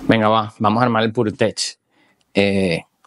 Venga, vamos a armar el PureTech.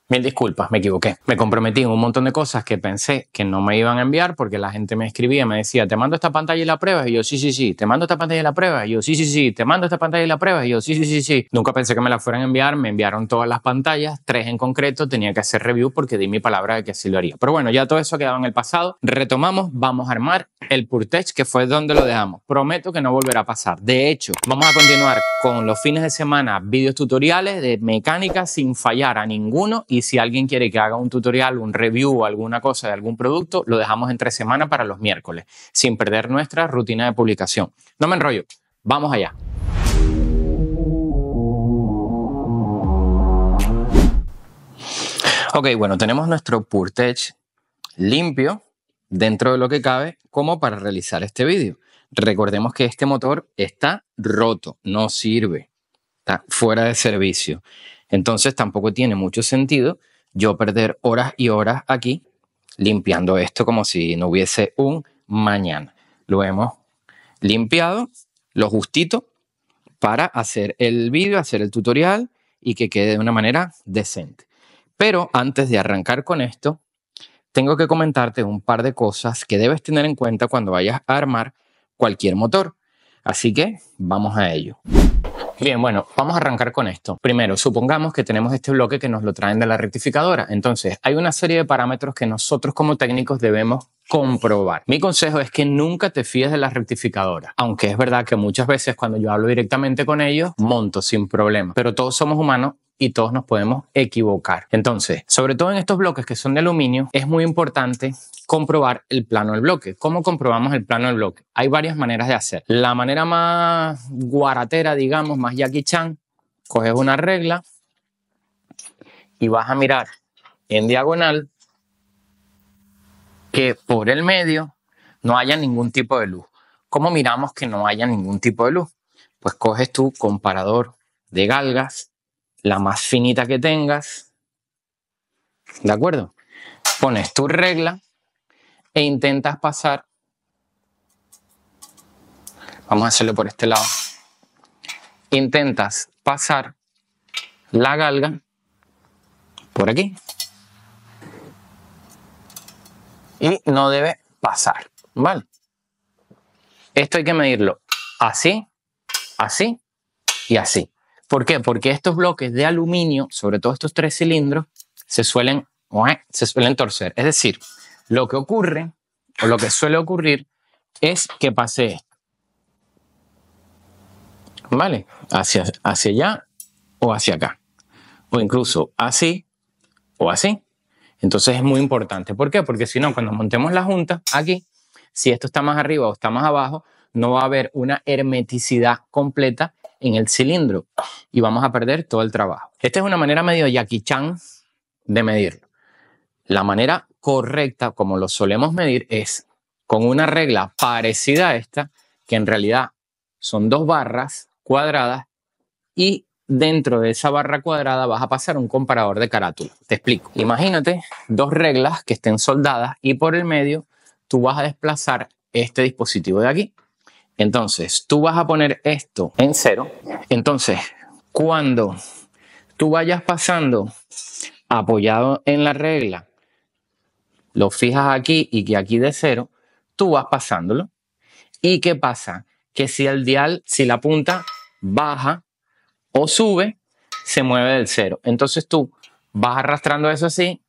Mil disculpas, me equivoqué. Me comprometí en un montón de cosas que pensé que no me iban a enviar porque la gente me escribía, me decía, te mando esta pantalla y la pruebas. Y yo, sí, sí, sí. Te mando esta pantalla y la pruebas. Y yo, sí, sí, sí. Te mando esta pantalla y la pruebas. Y yo, sí, sí, sí, sí. Nunca pensé que me la fueran a enviar. Me enviaron todas las pantallas, 3 en concreto. Tenía que hacer review porque di mi palabra de que así lo haría. Pero bueno, ya todo eso ha quedado en el pasado. Retomamos, vamos a armar el PureTech, que fue donde lo dejamos. Prometo que no volverá a pasar. De hecho, vamos a continuar con los fines de semana vídeos tutoriales de mecánica sin fallar a ninguno. Y si alguien quiere que haga un tutorial, un review o alguna cosa de algún producto, lo dejamos entre semana para los miércoles, sin perder nuestra rutina de publicación. No me enrollo, vamos allá. Ok, bueno, tenemos nuestro PureTech limpio dentro de lo que cabe como para realizar este vídeo. Recordemos que este motor está roto, no sirve, está fuera de servicio. Entonces tampoco tiene mucho sentido yo perder horas y horas aquí limpiando esto como si no hubiese un mañana. Lo hemos limpiado lo justito para hacer el vídeo, hacer el tutorial y que quede de una manera decente. Pero antes de arrancar con esto, tengo que comentarte un par de cosas que debes tener en cuenta cuando vayas a armar cualquier motor. Así que vamos a ello. Bien, bueno, vamos a arrancar con esto. Primero, supongamos que tenemos este bloque que nos lo traen de la rectificadora. Entonces, hay una serie de parámetros que nosotros como técnicos debemos comprobar. Mi consejo es que nunca te fíes de la rectificadora. Aunque es verdad que muchas veces cuando yo hablo directamente con ellos, monto sin problema. Pero todos somos humanos y todos nos podemos equivocar. Entonces, sobre todo en estos bloques que son de aluminio, es muy importante comprobar el plano del bloque. ¿Cómo comprobamos el plano del bloque? Hay varias maneras de hacer. La manera más guaratera, digamos, más Jackie Chan, coges una regla y vas a mirar en diagonal que por el medio no haya ningún tipo de luz. ¿Cómo miramos que no haya ningún tipo de luz? Pues coges tu comparador de galgas, la más finita que tengas, ¿de acuerdo? Pones tu regla e intentas pasar, vamos a hacerlo por este lado, intentas pasar la galga por aquí y no debe pasar, ¿vale? Esto hay que medirlo así, así y así. ¿Por qué? Porque estos bloques de aluminio, sobre todo estos 3 cilindros, se suelen torcer. Es decir, lo que ocurre o lo que suele ocurrir es que pase esto, ¿vale? Hacia allá o hacia acá. O incluso así o así. Entonces es muy importante. ¿Por qué? Porque si no, cuando montemos la junta aquí, si esto está más arriba o está más abajo, no va a haber una hermeticidad completa en el cilindro y vamos a perder todo el trabajo. Esta es una manera medio Jackie Chan de medirlo. La manera correcta, como lo solemos medir, es con una regla parecida a esta, que en realidad son 2 barras cuadradas y dentro de esa barra cuadrada vas a pasar un comparador de carátula. Te explico. Imagínate 2 reglas que estén soldadas y por el medio tú vas a desplazar este dispositivo de aquí. Entonces, tú vas a poner esto en 0. Entonces, cuando tú vayas pasando apoyado en la regla, lo fijas aquí y que aquí de 0, tú vas pasándolo. ¿Y qué pasa? Que si el dial, si la punta baja o sube, se mueve del 0. Entonces tú vas arrastrando eso así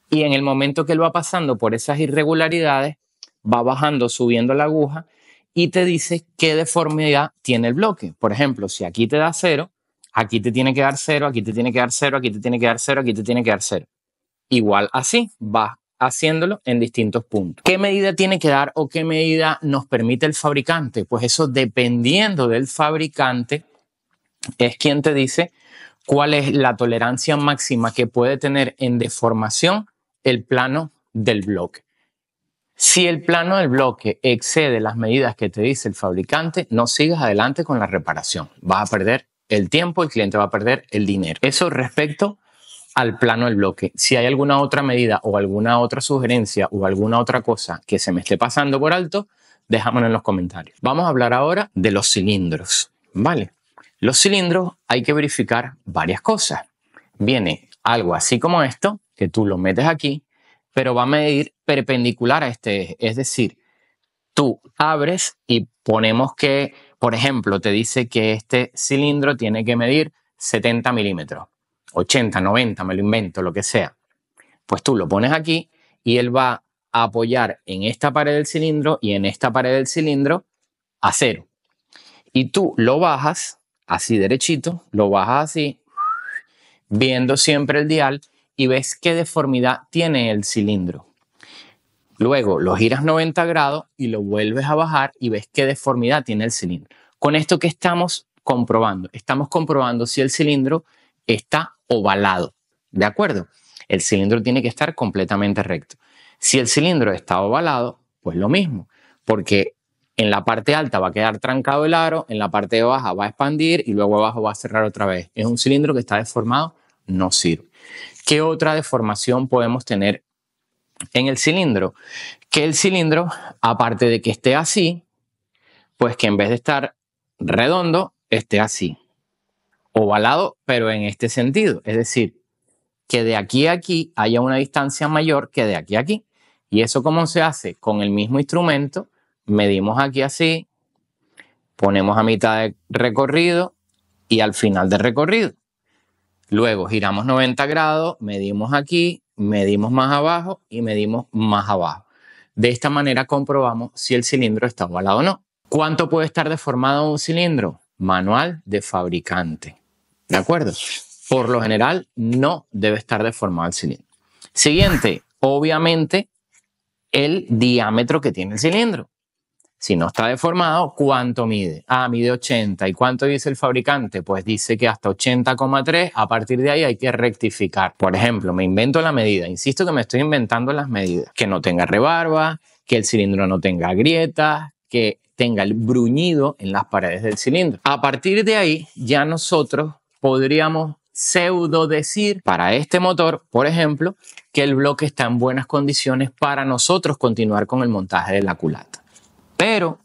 y en el momento que él va pasando por esas irregularidades, va bajando, subiendo la aguja y te dice qué deformidad tiene el bloque. Por ejemplo, si aquí te da 0, aquí te tiene que dar 0, aquí te tiene que dar 0, aquí te tiene que dar 0, aquí te tiene que dar 0. Igual así, vas haciéndolo en distintos puntos. ¿Qué medida tiene que dar o qué medida nos permite el fabricante? Pues eso, dependiendo del fabricante, es quien te dice cuál es la tolerancia máxima que puede tener en deformación el plano del bloque. Si el plano del bloque excede las medidas que te dice el fabricante, no sigas adelante con la reparación. Vas a perder el tiempo, el cliente va a perder el dinero. Eso respecto al plano del bloque. Si hay alguna otra medida o alguna otra sugerencia o alguna otra cosa que se me esté pasando por alto, déjamelo en los comentarios. Vamos a hablar ahora de los cilindros, ¿vale? Los cilindros hay que verificar varias cosas. Viene algo así como esto, que tú lo metes aquí, pero va a medir perpendicular a este eje. Es decir, tú abres y ponemos que, por ejemplo, te dice que este cilindro tiene que medir 70 milímetros, 80, 90, me lo invento, lo que sea. Pues tú lo pones aquí y él va a apoyar en esta pared del cilindro y en esta pared del cilindro a 0. Y tú lo bajas así derechito, lo bajas así, viendo siempre el dial y ves qué deformidad tiene el cilindro. Luego lo giras 90 grados y lo vuelves a bajar y ves qué deformidad tiene el cilindro. Con esto, ¿qué estamos comprobando? Estamos comprobando si el cilindro está ovalado. ¿De acuerdo? El cilindro tiene que estar completamente recto. Si el cilindro está ovalado, pues lo mismo, porque en la parte alta va a quedar trancado el aro, en la parte baja va a expandir y luego abajo va a cerrar otra vez. Es un cilindro que está deformado, no sirve. ¿Qué otra deformación podemos tener en el cilindro? Que el cilindro, aparte de que esté así, pues que en vez de estar redondo, esté así, ovalado, pero en este sentido. Es decir, que de aquí a aquí haya una distancia mayor que de aquí a aquí. ¿Y eso cómo se hace? Con el mismo instrumento, medimos aquí así, ponemos a mitad de recorrido y al final del recorrido. Luego giramos 90 grados, medimos aquí, medimos más abajo y medimos más abajo. De esta manera comprobamos si el cilindro está ovalado o no. ¿Cuánto puede estar deformado un cilindro? Manual de fabricante. ¿De acuerdo? Por lo general no debe estar deformado el cilindro. Siguiente, obviamente el diámetro que tiene el cilindro. Si no está deformado, ¿cuánto mide? Ah, mide 80. ¿Y cuánto dice el fabricante? Pues dice que hasta 80,3. A partir de ahí hay que rectificar. Por ejemplo, me invento la medida. Insisto que me estoy inventando las medidas. Que no tenga rebarba, que el cilindro no tenga grietas, que tenga el bruñido en las paredes del cilindro. A partir de ahí, ya nosotros podríamos pseudo decir para este motor, por ejemplo, que el bloque está en buenas condiciones para nosotros continuar con el montaje de la culata. Pero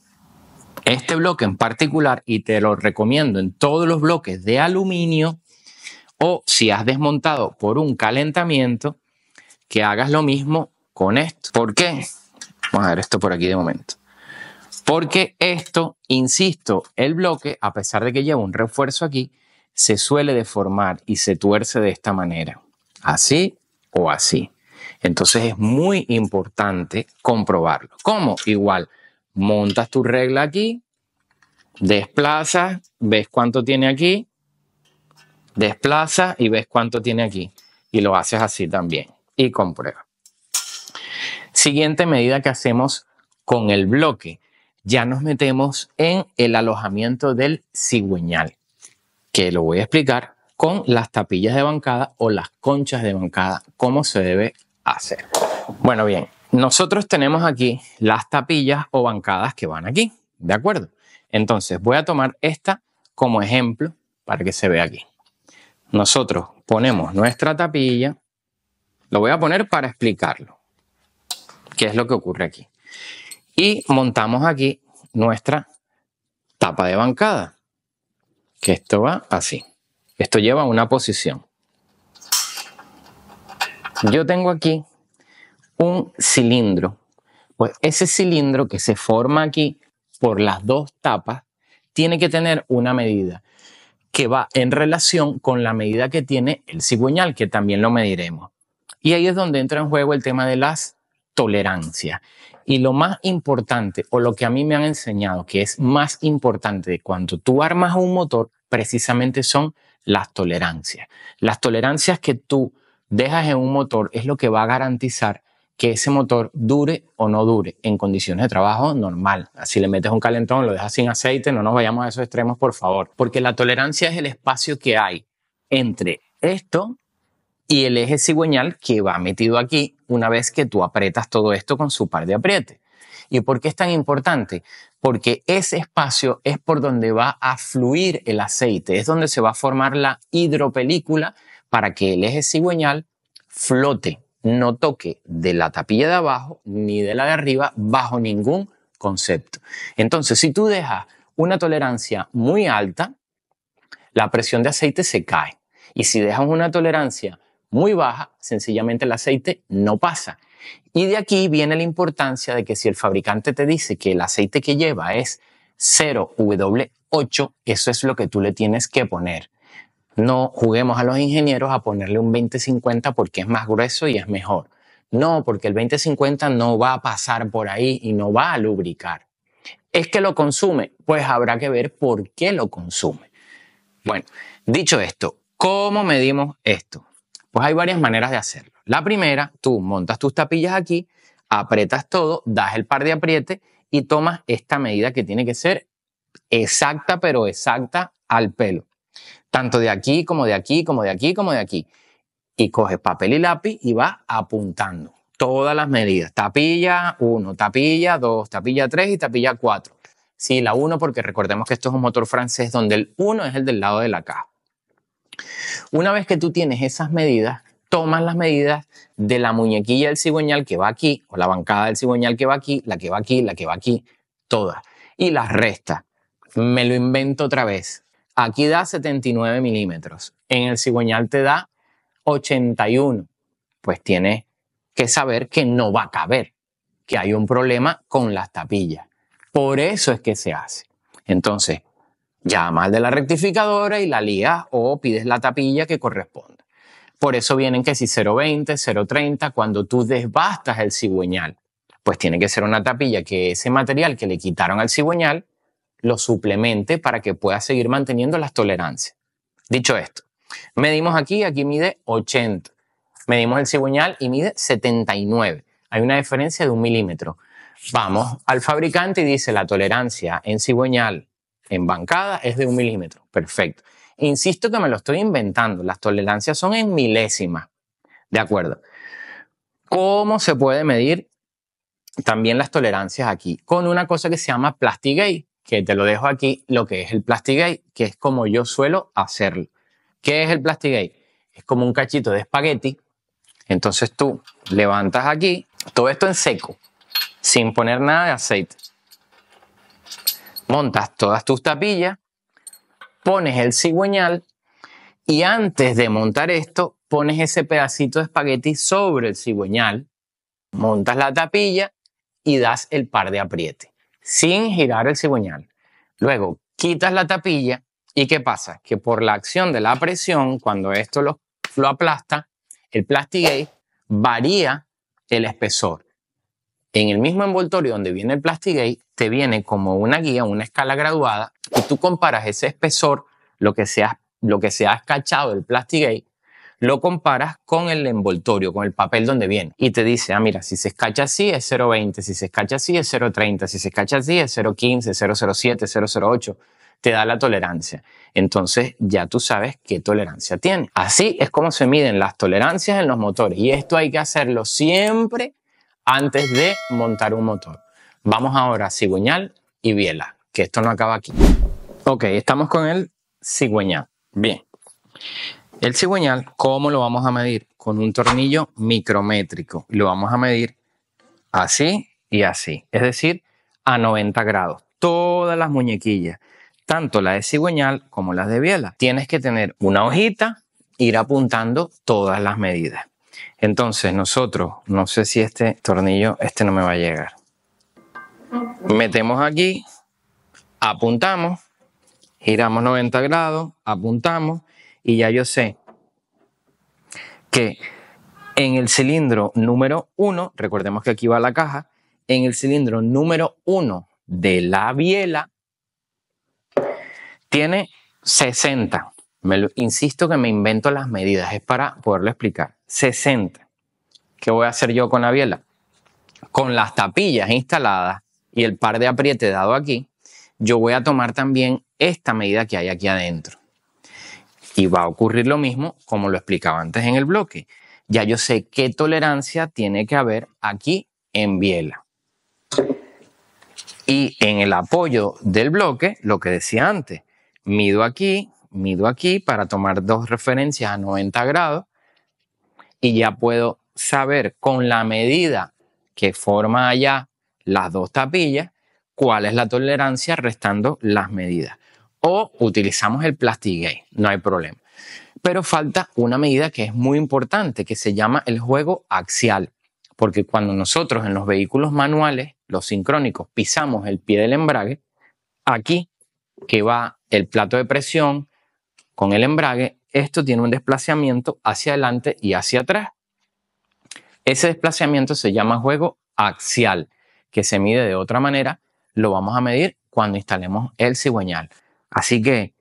este bloque en particular, y te lo recomiendo en todos los bloques de aluminio, o si has desmontado por un calentamiento, que hagas lo mismo con esto. ¿Por qué? Vamos a ver esto por aquí de momento. Porque esto, insisto, el bloque, a pesar de que lleva un refuerzo aquí, se suele deformar y se tuerce de esta manera. Así o así. Entonces es muy importante comprobarlo. ¿Cómo? Igual. Montas tu regla aquí, desplazas, ves cuánto tiene aquí, desplazas y ves cuánto tiene aquí. Y lo haces así también. Y comprueba. Siguiente medida que hacemos con el bloque. Ya nos metemos en el alojamiento del cigüeñal, que lo voy a explicar con las tapillas de bancada o las conchas de bancada, cómo se debe hacer. Bueno, bien. Nosotros tenemos aquí las tapillas o bancadas que van aquí, ¿de acuerdo? Entonces voy a tomar esta como ejemplo para que se vea aquí. Nosotros ponemos nuestra tapilla, lo voy a poner para explicarlo, qué es lo que ocurre aquí. Y montamos aquí nuestra tapa de bancada, que esto va así. Esto lleva una posición. Yo tengo aquí un cilindro, pues ese cilindro que se forma aquí por las dos tapas tiene que tener una medida que va en relación con la medida que tiene el cigüeñal, que también lo mediremos. Y ahí es donde entra en juego el tema de las tolerancias. Y lo más importante, o lo que a mí me han enseñado que es más importante de cuando tú armas un motor, precisamente son las tolerancias. Las tolerancias que tú dejas en un motor es lo que va a garantizar que ese motor dure o no dure en condiciones de trabajo normal. Si le metes un calentón, lo dejas sin aceite, no nos vayamos a esos extremos, por favor. Porque la tolerancia es el espacio que hay entre esto y el eje cigüeñal que va metido aquí una vez que tú aprietas todo esto con su par de apriete. ¿Y por qué es tan importante? Porque ese espacio es por donde va a fluir el aceite, es donde se va a formar la hidropelícula para que el eje cigüeñal flote, no toque de la tapilla de abajo ni de la de arriba bajo ningún concepto. Entonces, si tú dejas una tolerancia muy alta, la presión de aceite se cae. Y si dejas una tolerancia muy baja, sencillamente el aceite no pasa. Y de aquí viene la importancia de que si el fabricante te dice que el aceite que lleva es 0W8, eso es lo que tú le tienes que poner. No juguemos a los ingenieros a ponerle un 2050 porque es más grueso y es mejor. No, porque el 2050 no va a pasar por ahí y no va a lubricar. ¿Es que lo consume? Pues habrá que ver por qué lo consume. Bueno, dicho esto, ¿cómo medimos esto? Pues hay varias maneras de hacerlo. La primera, tú montas tus tapillas aquí, aprietas todo, das el par de apriete y tomas esta medida que tiene que ser exacta, pero exacta al pelo. Tanto de aquí, como de aquí, como de aquí, como de aquí. Y coges papel y lápiz y vas apuntando todas las medidas. Tapilla 1, tapilla 2, tapilla 3 y tapilla 4. Sí, la 1 porque recordemos que esto es un motor francés donde el 1 es el del lado de la caja. Una vez que tú tienes esas medidas, tomas las medidas de la muñequilla del cigüeñal que va aquí, o la bancada del cigüeñal que va aquí, la que va aquí, la que va aquí, todas. Y las restas. Me lo invento otra vez. Aquí da 79 milímetros. En el cigüeñal te da 81. Pues tienes que saber que no va a caber, que hay un problema con las tapillas. Por eso es que se hace. Entonces, llama al de la rectificadora y la lías o pides la tapilla que corresponda. Por eso vienen que si 0.20, 0.30, cuando tú desbastas el cigüeñal, pues tiene que ser una tapilla que ese material que le quitaron al cigüeñal lo suplemente para que pueda seguir manteniendo las tolerancias. Dicho esto, medimos aquí mide 80. Medimos el cigüeñal y mide 79. Hay una diferencia de 1 milímetro. Vamos al fabricante y dice la tolerancia en cigüeñal en bancada es de 1 milímetro. Perfecto. Insisto que me lo estoy inventando. Las tolerancias son en milésimas. De acuerdo. ¿Cómo se puede medir también las tolerancias aquí? Con una cosa que se llama Plastigate, que te lo dejo aquí, lo que es el Plastigate, que es como yo suelo hacerlo. ¿Qué es el Plastigate? Es como un cachito de espagueti. Entonces tú levantas aquí, todo esto en seco, sin poner nada de aceite. Montas todas tus tapillas, pones el cigüeñal y antes de montar esto, pones ese pedacito de espagueti sobre el cigüeñal, montas la tapilla y das el par de apriete, sin girar el cigüeñal. Luego quitas la tapilla y ¿qué pasa? Que por la acción de la presión, cuando esto lo aplasta, el Plastigate varía el espesor. En el mismo envoltorio donde viene el Plastigate, te viene como una guía, una escala graduada, y tú comparas ese espesor, lo que se ha escachado del Plastigate, lo comparas con el envoltorio, con el papel donde viene. Y te dice, mira, si se escacha así es 0.20, si se escacha así es 0.30, si se escacha así es 0.15, 0.07, 0.08. Te da la tolerancia. Entonces ya tú sabes qué tolerancia tiene. Así es como se miden las tolerancias en los motores. Y esto hay que hacerlo siempre antes de montar un motor. Vamos ahora a cigüeñal y biela, que esto no acaba aquí. Ok, estamos con el cigüeñal. Bien. El cigüeñal, ¿cómo lo vamos a medir? Con un tornillo micrométrico. Lo vamos a medir así y así. Es decir, a 90 grados. Todas las muñequillas, tanto las de cigüeñal como las de biela. Tienes que tener una hojita, ir apuntando todas las medidas. Entonces nosotros, no sé si este tornillo, no me va a llegar. Metemos aquí, apuntamos, giramos 90 grados, apuntamos y ya yo sé que en el cilindro número 1, recordemos que aquí va la caja, en el cilindro número 1 de la biela tiene 60. Insisto que me invento las medidas, es para poderlo explicar. 60. ¿Qué voy a hacer yo con la biela? Con las tapillas instaladas y el par de apriete dado aquí, yo voy a tomar también esta medida que hay aquí adentro. Y va a ocurrir lo mismo como lo explicaba antes en el bloque. Ya yo sé qué tolerancia tiene que haber aquí en biela. Y en el apoyo del bloque, lo que decía antes, mido aquí para tomar dos referencias a 90 grados y ya puedo saber con la medida que forma allá las dos tapillas cuál es la tolerancia restando las medidas. o utilizamos el Plastigate, no hay problema. Pero falta una medida que es muy importante, que se llama el juego axial, porque cuando nosotros en los vehículos manuales, los sincrónicos, pisamos el pie del embrague, aquí que va el plato de presión con el embrague, esto tiene un desplazamiento hacia adelante y hacia atrás. Ese desplazamiento se llama juego axial, que se mide de otra manera, lo vamos a medir cuando instalemos el cigüeñal. Así que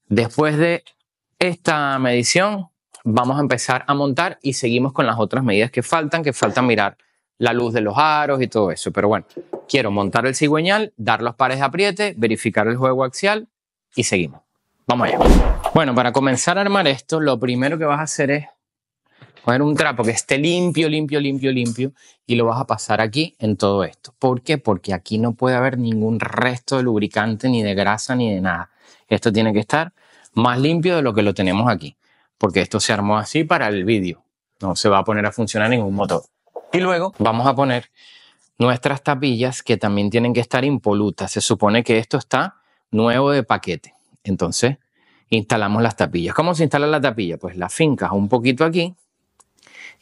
después de esta medición vamos a empezar a montar y seguimos con las otras medidas que faltan mirar la luz de los aros y todo eso. Pero bueno, quiero montar el cigüeñal, dar los pares de apriete, verificar el juego axial y seguimos. Vamos allá. Bueno, para comenzar a armar esto, lo primero que vas a hacer es coger un trapo que esté limpio, limpio, limpio, limpio y lo vas a pasar aquí en todo esto. ¿Por qué? Porque aquí no puede haber ningún resto de lubricante, ni de grasa, ni de nada. Esto tiene que estar más limpio de lo que lo tenemos aquí, porque esto se armó así para el vídeo. No se va a poner a funcionar ningún motor. Y luego vamos a poner nuestras tapillas que también tienen que estar impolutas. Se supone que esto está nuevo de paquete. Entonces instalamos las tapillas. ¿Cómo se instala la tapilla? Pues la fincas un poquito aquí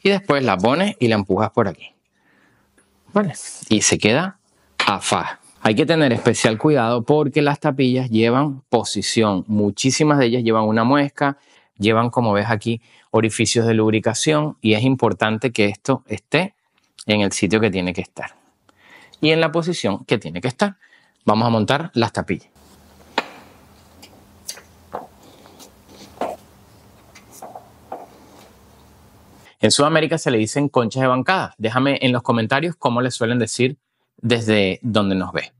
y después la pones y la empujas por aquí. ¿Vale? Y se queda a faja. Hay que tener especial cuidado porque las tapillas llevan posición. Muchísimas de ellas llevan una muesca, llevan, como ves aquí, orificios de lubricación y es importante que esto esté en el sitio que tiene que estar y en la posición que tiene que estar. Vamos a montar las tapillas. En Sudamérica se le dicen conchas de bancada. Déjame en los comentarios cómo le suelen decir desde donde nos ve.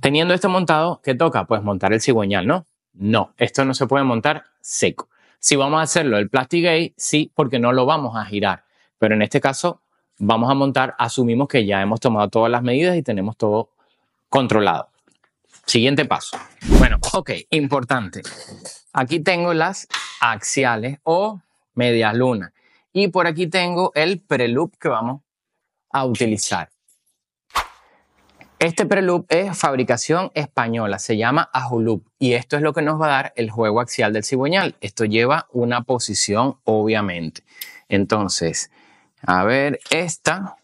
Teniendo esto montado, ¿qué toca? Pues montar el cigüeñal, ¿no? No, esto no se puede montar seco. Si vamos a hacerlo el Plastigate, sí, porque no lo vamos a girar. Pero en este caso vamos a montar, asumimos que ya hemos tomado todas las medidas y tenemos todo controlado. Siguiente paso. Bueno, ok, importante. Aquí tengo las axiales o medias lunas. Y por aquí tengo el preloop que vamos a utilizar. Este preloop es fabricación española, se llama Ajuloop y esto es lo que nos va a dar el juego axial del cigüeñal. Esto lleva una posición, obviamente. Entonces, a ver, esto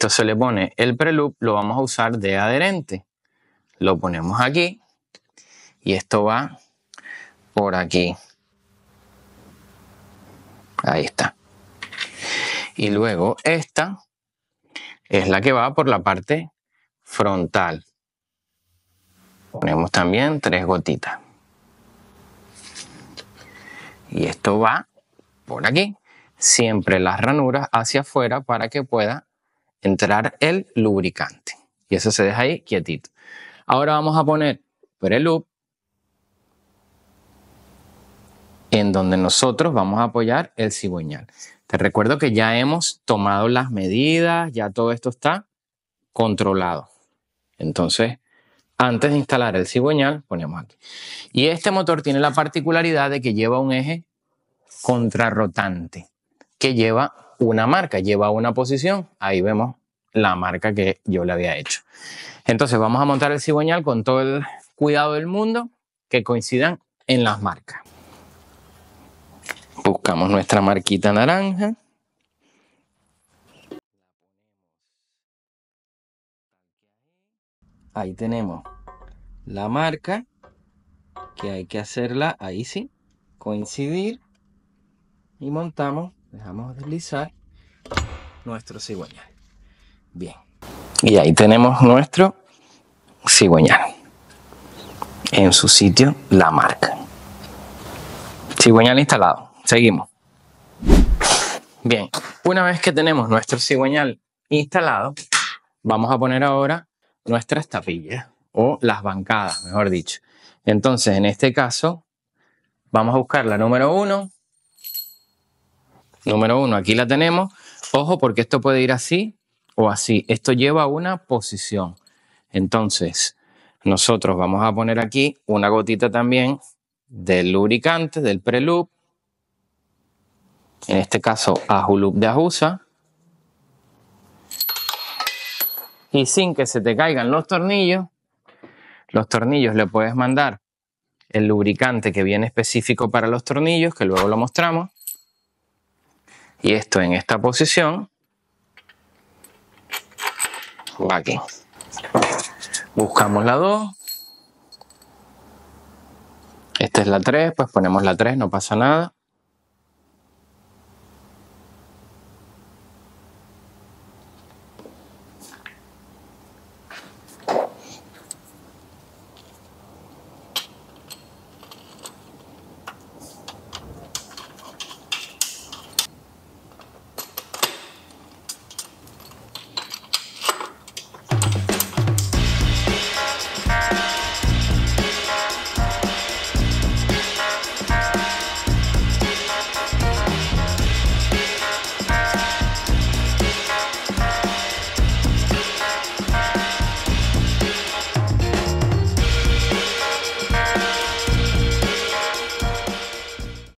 se le pone el preloop, lo vamos a usar de adherente. Lo ponemos aquí y esto va por aquí. Ahí está. Y luego esta es la que va por la parte frontal. Ponemos también 3 gotitas. Y esto va por aquí. Siempre las ranuras hacia afuera para que pueda entrar el lubricante. Y eso se deja ahí quietito. Ahora vamos a poner preloop en donde nosotros vamos a apoyar el cigüeñal. Te recuerdo que ya hemos tomado las medidas, ya todo esto está controlado. Entonces, antes de instalar el cigüeñal, ponemos aquí. Y este motor tiene la particularidad de que lleva un eje contrarrotante, que lleva una marca, lleva una posición. Ahí vemos la marca que yo le había hecho. Entonces, vamos a montar el cigüeñal con todo el cuidado del mundo, que coincidan en las marcas. Buscamos nuestra marquita naranja. Ahí tenemos la marca, que hay que hacerla, ahí sí, coincidir. Y montamos, dejamos deslizar nuestro cigüeñal. Bien. Y ahí tenemos nuestro cigüeñal. En su sitio, la marca. Cigüeñal instalado. Seguimos. Bien, una vez que tenemos nuestro cigüeñal instalado, vamos a poner ahora nuestras tapillas o las bancadas, mejor dicho. Entonces, en este caso, vamos a buscar la número 1. Número 1, aquí la tenemos. Ojo, porque esto puede ir así o así. Esto lleva una posición. Entonces, nosotros vamos a poner aquí una gotita también del lubricante, del preloop. En este caso, Ajuloop de Ajusa. Y sin que se te caigan los tornillos le puedes mandar el lubricante que viene específico para los tornillos, que luego lo mostramos. Y esto en esta posición va aquí. Buscamos la 2. Esta es la 3, pues ponemos la 3, no pasa nada.